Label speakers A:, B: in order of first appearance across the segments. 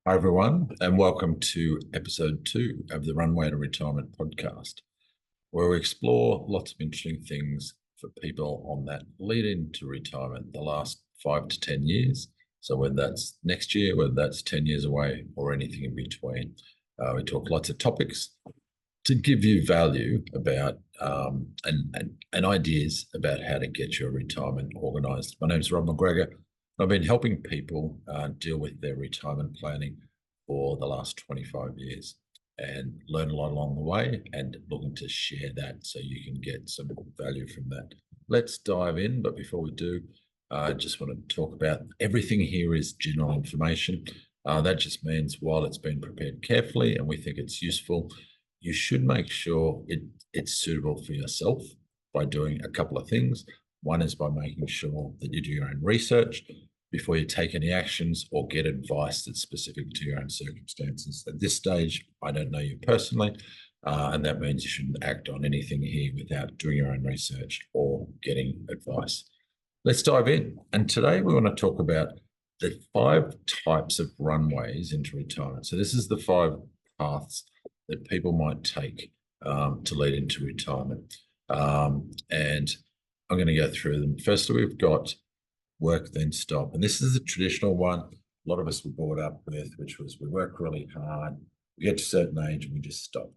A: Hi, everyone, and welcome to episode 2 of the Runway to Retirement podcast, where we explore lots of interesting things for people on that lead into retirement, the last 5 to 10 years. So, whether that's next year, whether that's 10 years away, or anything in between, we talk lots of topics to give you value about and ideas about how to get your retirement organised. My name is Rob McGregor. I've been helping people deal with their retirement planning for the last 25 years and learn a lot along the way and looking to share that so you can get some value from that. Let's dive in, but before we do, I just want to talk about everything here is general information. That just means while it's been prepared carefully and we think it's useful, you should make sure it's suitable for yourself by doing a couple of things. One is by making sure that you do your own research before you take any actions or get advice that's specific to your own circumstances. At this stage, I don't know you personally, and that means you shouldn't act on anything here without doing your own research or getting advice. Let's dive in. And today we want to talk about the 5 types of runways into retirement. So this is the 5 paths that people might take to lead into retirement. And I'm going to go through them. Firstly, we've got work, then stop. And this is the traditional one a lot of us were brought up with, which was we work really hard, we get to a certain age and we just stop.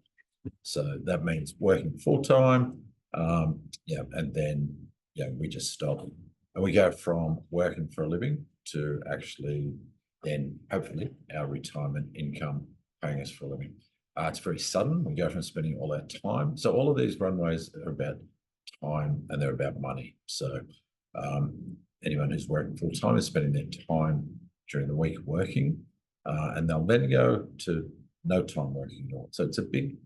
A: So that means working full time, and then we just stop. And we go from working for a living to actually then hopefully our retirement income paying us for a living. It's very sudden. We go from spending all our time. So all of these runways are about time and they're about money. So anyone who's working full time is spending their time during the week working, and they'll then go to no time working at all. So it's a big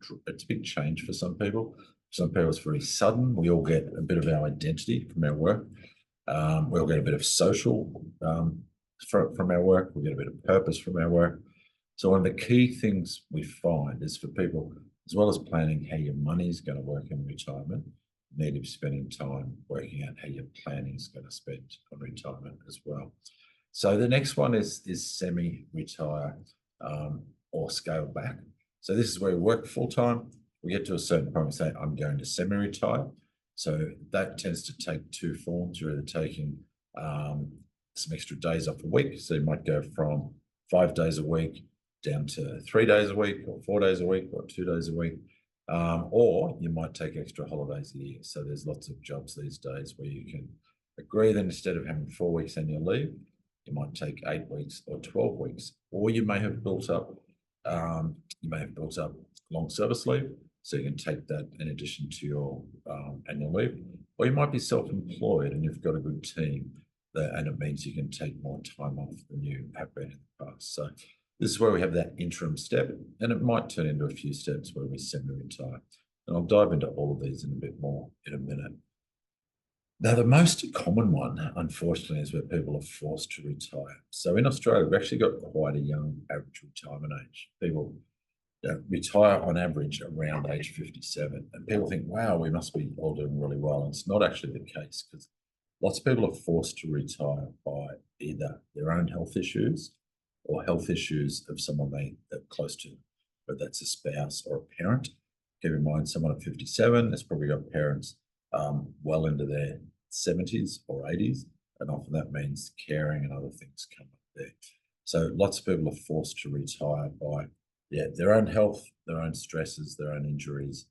A: change for some people. Some people it's very sudden. We all get a bit of our identity from our work. We all get a bit of social from our work. We get a bit of purpose from our work. So one of the key things we find is for people, as well as planning how your money is going to work in retirement, you need to be spending time working out how your planning is going to spend on retirement as well. So the next one is semi-retire or scale back. So this is where we work full time. We get to a certain point and say, I'm going to semi-retire. So that tends to take 2 forms. You're either taking some extra days off a week. So you might go from 5 days a week down to 3 days a week or 4 days a week or 2 days a week. Or you might take extra holidays a year. So there's lots of jobs these days where you can agree that instead of having 4 weeks annual leave, you might take 8 weeks or 12 weeks. Or you may have built up long service leave, so you can take that in addition to your annual leave. Or you might be self-employed and you've got a good team, and it means you can take more time off than you have been in the past. So this is where we have that interim step, and it might turn into a few steps where we semi-retire. And I'll dive into all of these in a bit more in a minute. Now, the most common one, unfortunately, is where people are forced to retire. So in Australia, we've actually got quite a young average retirement age. People retire on average around age 57. And people think, wow, we must be all doing really well. And it's not actually the case, because lots of people are forced to retire by either their own health issues or health issues of someone they're close to, whether that's a spouse or a parent. Keep in mind, someone at 57 has probably got parents well into their 70s or 80s, and often that means caring and other things come up there. So lots of people are forced to retire by their own health, their own stresses, their own injuries,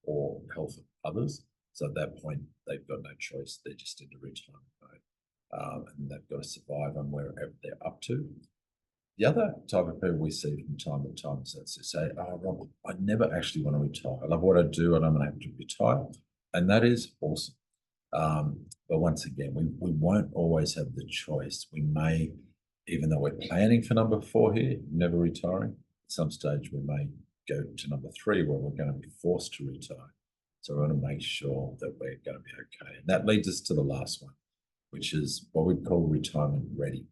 A: or health of others. So at that point, they've got no choice. They're just into retirement mode, and they've got to survive on wherever they're up to. The other type of people we see from time to time is that they say, oh, Rob, I never actually want to retire. I love what I do and I'm going to have to retire. And that is awesome. But once again, we won't always have the choice. We may, even though we're planning for number 4 here, never retiring, at some stage we may go to number 3 where we're going to be forced to retire. So we want to make sure that we're going to be okay. And that leads us to the last one, which is what we call retirement ready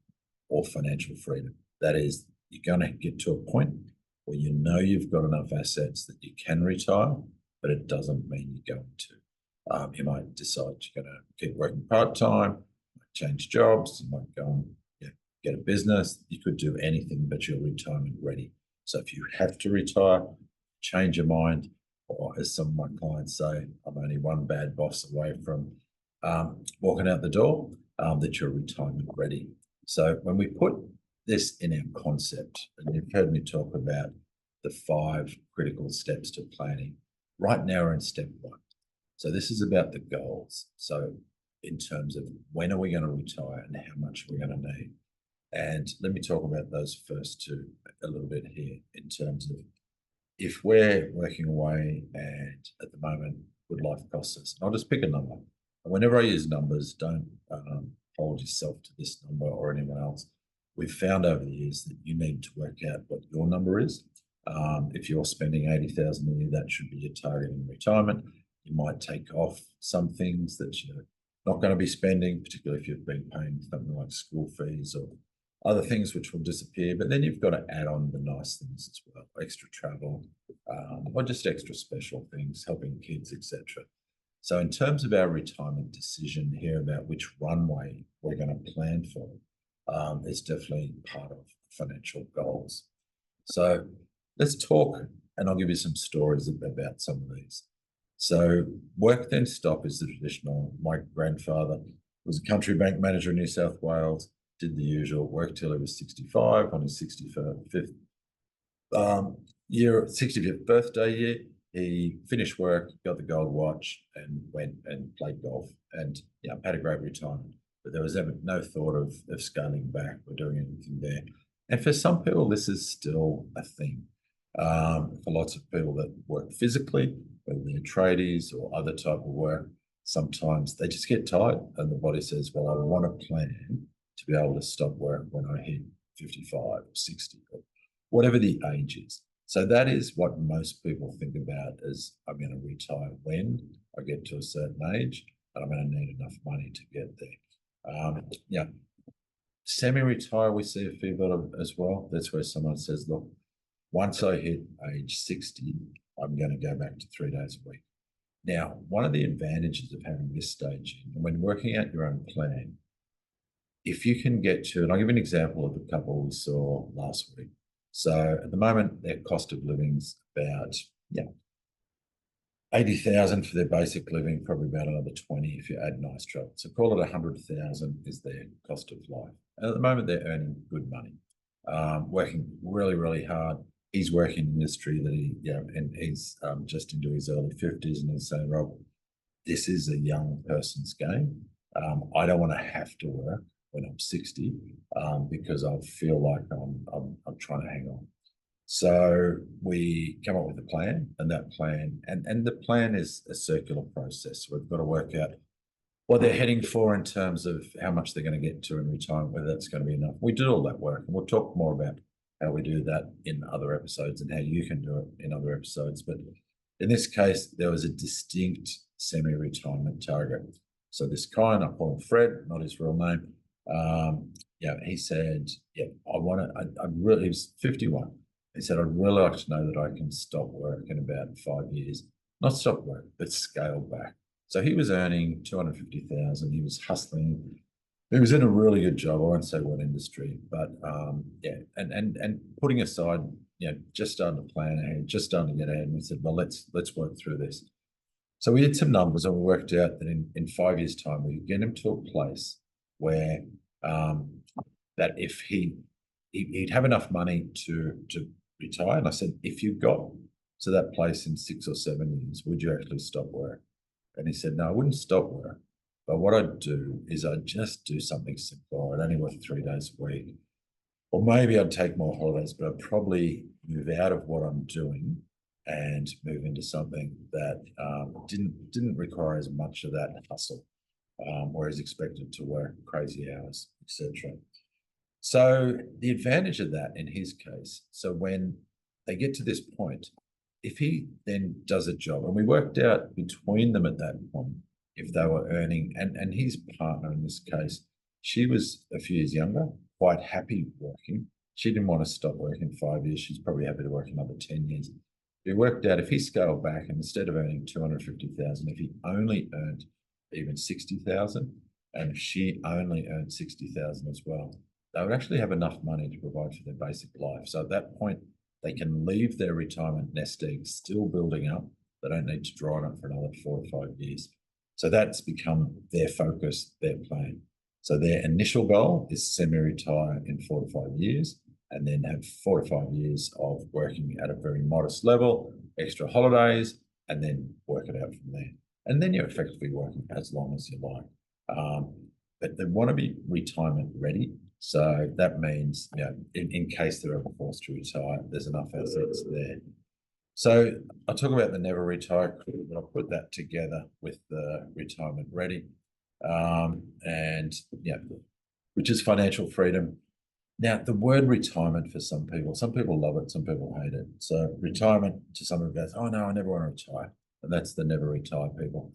A: or financial freedom. That is, you're going to get to a point where you know you've got enough assets that you can retire, but it doesn't mean you're going to. You might decide you're going to keep working part-time, change jobs, you might go and get a business, you could do anything, but you're retirement ready. So if you have to retire, change your mind, or as some of my clients say, I'm only one bad boss away from walking out the door, that you're retirement ready. So when we put this in our concept, and you've heard me talk about the 5 critical steps to planning, right now we're in step 1. So this is about the goals. So in terms of when are we going to retire and how much we're going to need. And let me talk about those first 2 a little bit here in terms of if we're working away and at the moment would life cost us, I'll just pick a number. And whenever I use numbers, don't hold yourself to this number or anyone else. We've found over the years that you need to work out what your number is. If you're spending $80,000 a year, that should be your target in retirement. You might take off some things that you're not going to be spending, particularly if you've been paying something like school fees or other things which will disappear. But then you've got to add on the nice things as well, extra travel, or just extra special things, helping kids, etc. So in terms of our retirement decision here about which runway we're going to plan for, it's definitely part of financial goals. So let's talk, and I'll give you some stories about some of these. So work then stop is the traditional. My grandfather was a country bank manager in New South Wales, did the usual, worked till he was 65 on his 65th birthday year. He finished work, got the gold watch, and went and played golf, and had a great retirement. But there was ever no thought of scaling back or doing anything there. And for some people, this is still a thing. For lots of people that work physically, whether they're tradies or other type of work, sometimes they just get tired and the body says, well, I want a plan to be able to stop work when I hit 55 or 60 or whatever the age is. So that is what most people think about as I'm going to retire when I get to a certain age, and I'm going to need enough money to get there. Semi-retire, we see a fair bit of as well. That's where someone says, look, once I hit age 60, I'm going to go back to 3 days a week. Now, one of the advantages of having this stage, and when working out your own plan, if you can get to, and I'll give you an example of the couple we saw last week. So at the moment, their cost of living's about 80,000 for their basic living, probably about another 20 if you add nice travel. So call it 100,000 is their cost of life. And at the moment, they're earning good money, working really, really hard. He's working in an industry that and he's just into his early 50s, and he's saying, Rob, this is a young person's game. I don't want to have to work when I'm 60 because I feel like I'm trying to hang on. So we come up with a plan, and that plan, and the plan is a circular process. We've got to work out what they're heading for in terms of how much they're going to get to in retirement, whether that's going to be enough. We do all that work, and we'll talk more about how we do that in other episodes and how you can do it in other episodes. But in this case, there was a distinct semi-retirement target. So this client, I call him Fred, not his real name. He said, he was 51. He said, I'd really like to know that I can stop work in about 5 years. Not stop work, but scale back. So he was earning 250,000. He was hustling. He was in a really good job. I won't say what industry, but and putting aside, just starting to plan ahead, just starting to get ahead. And we said, well, let's work through this. So we did some numbers, and we worked out that in 5 years' time, we could get him to a place where that if he'd have enough money to retire. And I said, if you got to that place in 6 or 7 years, would you actually stop work? And he said, no, I wouldn't stop work. But what I'd do is I'd just do something simple. I'd only work 3 days a week. Or maybe I'd take more holidays, but I'd probably move out of what I'm doing and move into something that didn't require as much of that hustle, or is expected to work crazy hours, etc. So the advantage of that in his case, so when they get to this point, if he then does a job, and we worked out between them at that point, if they were earning, and his partner in this case, she was a few years younger, quite happy working. She didn't want to stop working 5 years. She's probably happy to work another 10 years. We worked out if he scaled back, and instead of earning 250,000, if he only earned even 60,000, and she only earned 60,000 as well, they would actually have enough money to provide for their basic life. So at that point, they can leave their retirement nest egg still building up. They don't need to draw on it for another 4 or 5 years. So that's become their focus, their plan. So their initial goal is semi-retire in 4 to 5 years, and then have 4 to 5 years of working at a very modest level, extra holidays, and then work it out from there. And then you're effectively working as long as you like. But they want to be retirement ready. So that means, in case they're ever forced to retire, there's enough assets there. So I'll talk about the never retire, but I'll put that together with the retirement ready. Which is financial freedom. Now, the word retirement for some people love it, some people hate it. So retirement, to someone who goes, oh no, I never want to retire. And that's the never retire people.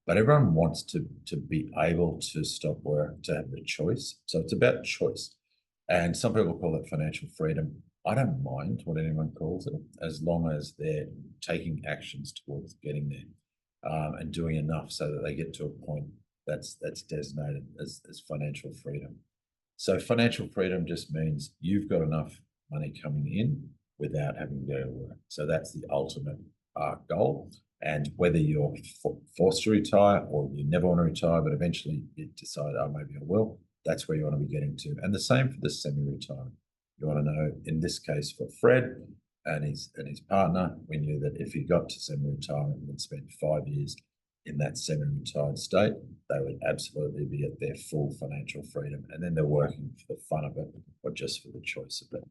A: But everyone wants to be able to stop work, to have the choice. So it's about choice. And some people call it financial freedom. I don't mind what anyone calls it, as long as they're taking actions towards getting there, and doing enough so that they get to a point that's designated as financial freedom. So financial freedom just means you've got enough money coming in without having to go to work. So that's the ultimate goal. And whether you're forced to retire or you never want to retire, but eventually you decide, oh, maybe I will, that's where you want to be getting to. And the same for the semi-retirement. You want to know, in this case for Fred and his partner, we knew that if he got to semi-retirement and spent 5 years in that semi-retired state, they would absolutely be at their full financial freedom. And then they're working for the fun of it or just for the choice of it.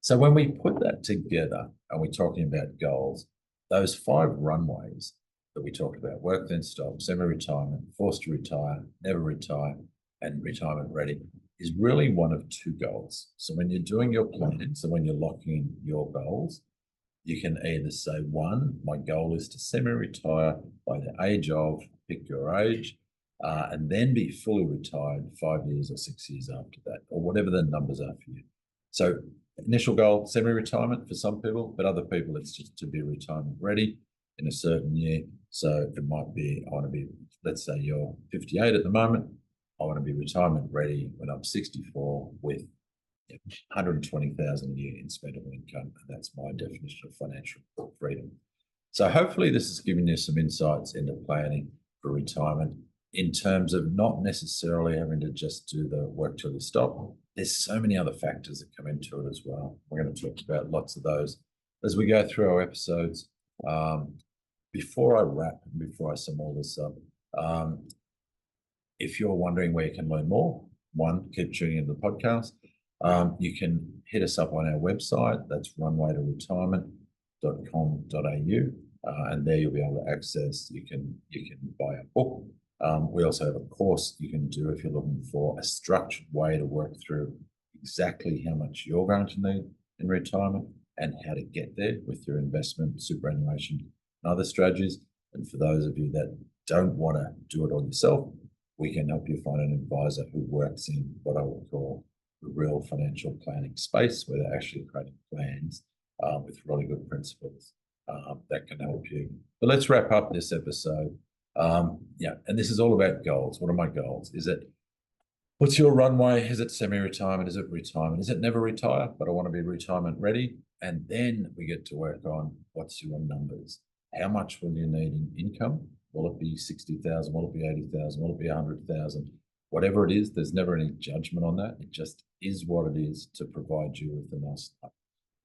A: So when we put that together and we're talking about goals, those 5 runways that we talked about, work then stop, semi-retirement, forced to retire, never retire, and retirement ready, is really one of 2 goals. So when you're doing your planning, so when you're locking in your goals, you can either say, 1, my goal is to semi-retire by the age of, pick your age, and then be fully retired 5 years or 6 years after that, or whatever the numbers are for you. So initial goal, semi-retirement for some people, but other people it's just to be retirement ready in a certain year. So it might be, I want to be, let's say you're 58 at the moment, I want to be retirement ready when I'm 64 with 120,000 a year in spendable income, and that's my definition of financial freedom. So hopefully this has given you some insights into planning for retirement in terms of not necessarily having to just do the work till you stop. There's so many other factors that come into it as well. We're going to talk about lots of those as we go through our episodes. Before I wrap, before I sum all this up, if you're wondering where you can learn more, 1, keep tuning into the podcast. You can hit us up on our website. That's runwaytoretirement.com.au, and there you'll be able to access. You can buy a book. We also have a course you can do if you're looking for a structured way to work through exactly how much you're going to need in retirement and how to get there with your investment, superannuation, and other strategies. And for those of you that don't want to do it all yourself, we can help you find an advisor who works in what I would call the real financial planning space, where they're actually creating plans with really good principles that can help you. But let's wrap up this episode. And this is all about goals. What are my goals? What's your runway? Is it semi-retirement? Is it retirement? Is it never retire, but I want to be retirement ready? And then we get to work on what's your numbers. How much will you need in income? Will it be 60,000? Will it be 80,000? Will it be 100,000? Whatever it is, there's never any judgment on that. It just is what it is to provide you with a nice life.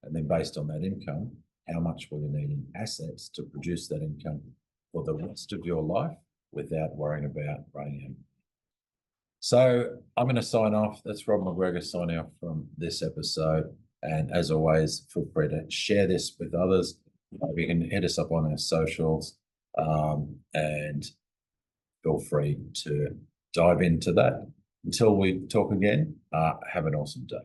A: And then based on that income, how much will you need in assets to produce that income for the rest of your life without worrying about running out? So I'm going to sign off. That's Rob McGregor signing off from this episode. And as always, feel free to share this with others. You can hit us up on our socials, and feel free to dive into that. Until we talk again, have an awesome day.